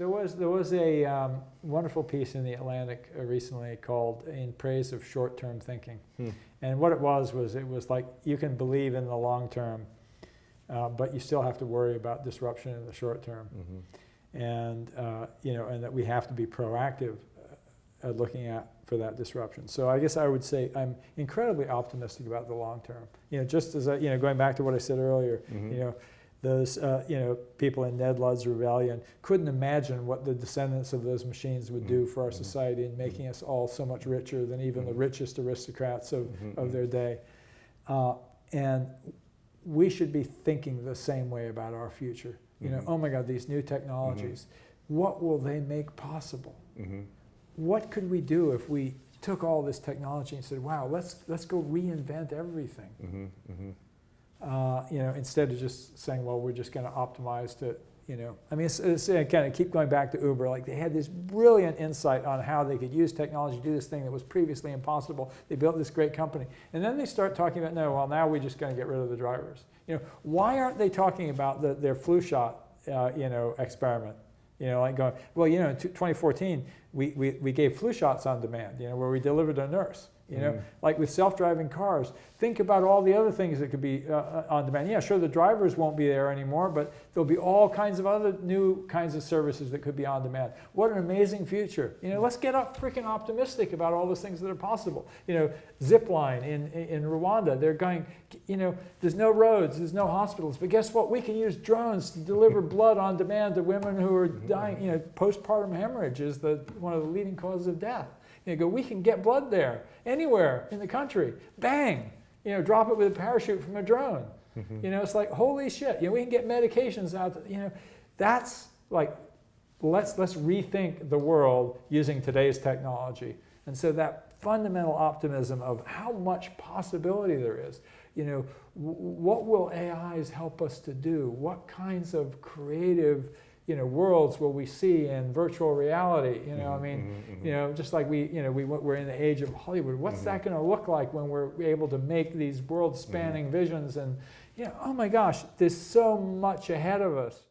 was a wonderful piece in the Atlantic recently called "In Praise of Short-Term Thinking," and what it was like you can believe in the long term, but you still have to worry about disruption in the short term, and and that we have to be proactive looking for that disruption. So I guess I would say I'm incredibly optimistic about the long term. Just as going back to what I said earlier, those people in Ned Ludd's rebellion couldn't imagine what the descendants of those machines would do for our society in making us all so much richer than even the richest aristocrats of their day. And we should be thinking the same way about our future. Oh my God, these new technologies, what will they make possible? What could we do if we took all this technology and said, wow, let's go reinvent everything? Instead of just saying, well, we're just going to optimize to, I mean, it's kind of keep going back to Uber. Like they had this brilliant insight on how they could use technology to do this thing that was previously impossible. They built this great company, and then they start talking about, no, well, now we're just going to get rid of the drivers. Why aren't they talking about their flu shot, experiment? Like going, well, in 2014, we gave flu shots on demand, where we delivered a nurse. Like with self-driving cars, think about all the other things that could be on demand. Yeah, sure, the drivers won't be there anymore, but there'll be all kinds of other new kinds of services that could be on demand. What an amazing future. Let's get up freaking optimistic about all those things that are possible. Zipline in Rwanda, they're going, there's no roads, there's no hospitals, but guess what? We can use drones to deliver blood on demand to women who are dying. Postpartum hemorrhage is one of the leading causes of death. We can get blood there, anywhere in the country. Bang! Drop it with a parachute from a drone. It's like, holy shit, we can get medications out. That's like, let's rethink the world using today's technology. And so that fundamental optimism of how much possibility there is. What will AIs help us to do? What kinds of creative worlds will we see in virtual reality? Just like we're in the age of Hollywood. What's that going to look like when we're able to make these world-spanning visions? And oh my gosh, there's so much ahead of us.